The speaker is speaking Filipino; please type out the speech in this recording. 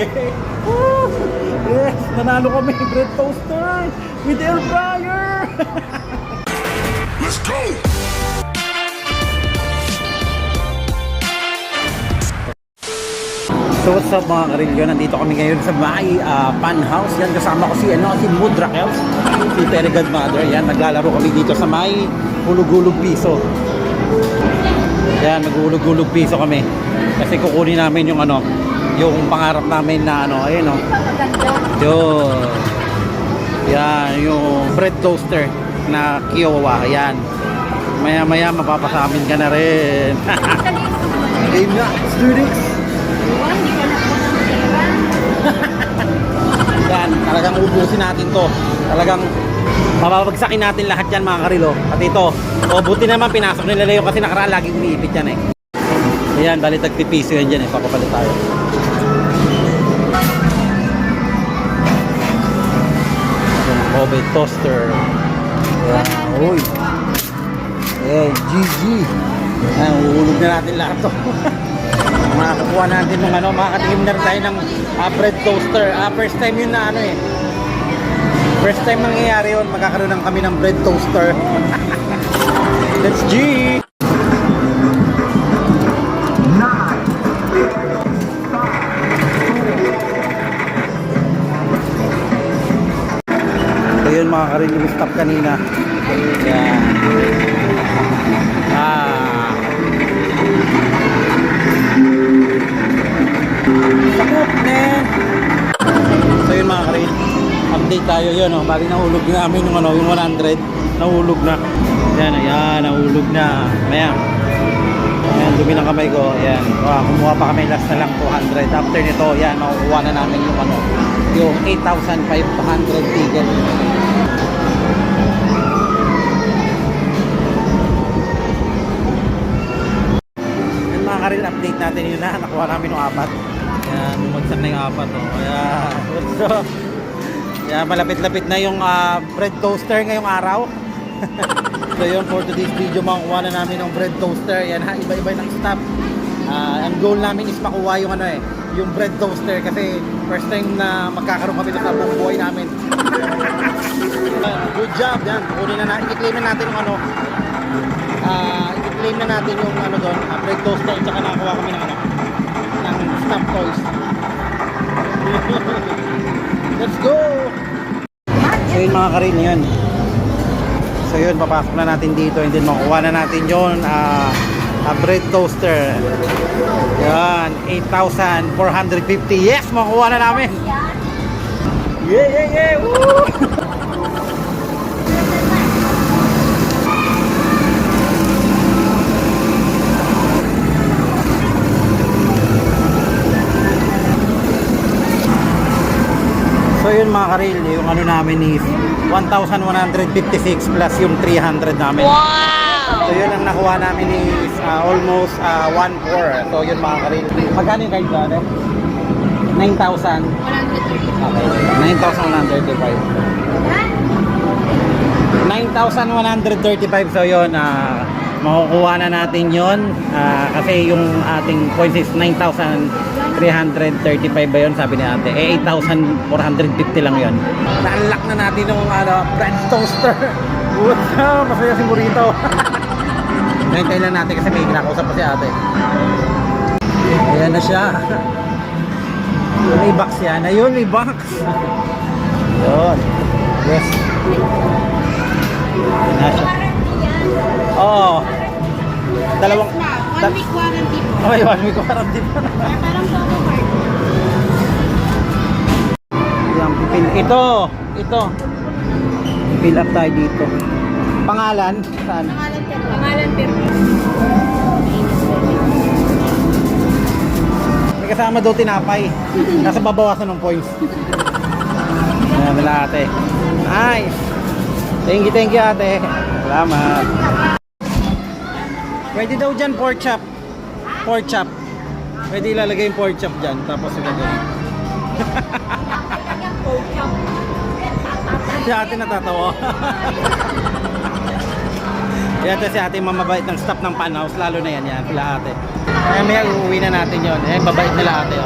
Yeah! Woo! Yes! Nanalo kami bread toaster with air fryer! Let's go! So what's up mga karilyo? Nandito kami ngayon sa may pan house. Yan, kasama ko si Mood Raquel, si Fairy Godmother. Yan, naglalaro kami dito sa may hulug-hulug piso. Yan, maghulog-hulog piso kami. Kasi kukunin namin yung yung pangarap namin na ayun yun. Yan, yung bread toaster na Kiowa. Yan. Maya-maya mapapasamin ka na rin. Game na, students. Yan, talagang ubusin natin to. Talagang mababagsakin natin lahat yan mga karilo. At ito, buti naman pinasok nila Leo kasi nakaraan lagi umiipit yan eh. Ayan, bali tagpipiso yan dyan eh. Papapalit tayo. Yung Kobe toaster. Ayan, uy. Ayan, GG. Ayan, uhulog na natin lahat to. Makakuha natin ng makakatingin na rin tayo ng bread toaster. First time yun na first time nangyayari yun, magkakaroon ng kami ng bread toaster. Let's G! Ito yun mga karin yung stop kanina. Yan. So yun mga karin, update tayo yun bali nahulog namin yung yung 100, nahulog na. Yan, ayan, nahulog na. Ayan, ayan, dumi ng kamay ko. Ayan, kumuha pa kami last na lang 200. After nito, yan, makukuha na namin yung 8,500 ticket. Yan mga karin, update natin yun na, nakuha namin yung 4. Yan, bumagsak na yung 4 Ayan, so yan, malapit-lapit na yung bread toaster ngayong araw. So yun, for today's video makukuha na namin yung bread toaster. Yan ha, iba-iba ng stop. Ang goal namin is makuha yung yung bread toaster kasi first time na magkakaroon kami sa buong buhay namin. Good job, yan. Kunin na i-claim na natin yung i-claim na natin yung doon, bread toaster, at saka nakakuha kami ng ng stamp toys. Let's go! So yun mga karin, yun. So yun, papasok na natin dito and then makuha na natin yun bread toaster. Yan, 8,450. Yes, makuha na namin. Yeah! Woo! So yun mga karil, yung namin is 1,156 plus yung 300 namin. Wow! So yun ang nakuha namin is almost 1,400. So yun mga karil. Magkano yung kahit gano'n? 9,000. Okay. 9,135. So yun, makukuha na natin yun. Kasi yung ating points is 9,335 ba yun, sabi ni ate. 8,450 lang yun. Na-unlock na natin yung bread toaster. Masaya si Burrito. Hintayin lang natin kasi may kinakausap pa si ate. Ayan na siya. May box yan. Ayun, may box. Yun. Yes. Ayan na siya. Oo. Dalawang... 1 week warranty po. Okay, 1 week warranty po. Parang photo card. Yan, pipil. Ito. Fill up tayo dito. Pangalan? Saan? Pangalan pero. May kasama daw tinapay. Nasa babawasan ng points. Ayan nila ate. Nice. Thank you ate. Salamat. Pwede daw dyan pork chop. Pork chop. Pwede ilalagay yung pork chop dyan. Tapos ilagay. Si ate natatawa. Yan si ate mamabait ng staff ng pan house. Lalo na yan. Sila ate. Kaya may uuwi na natin yun. Babait nila ate.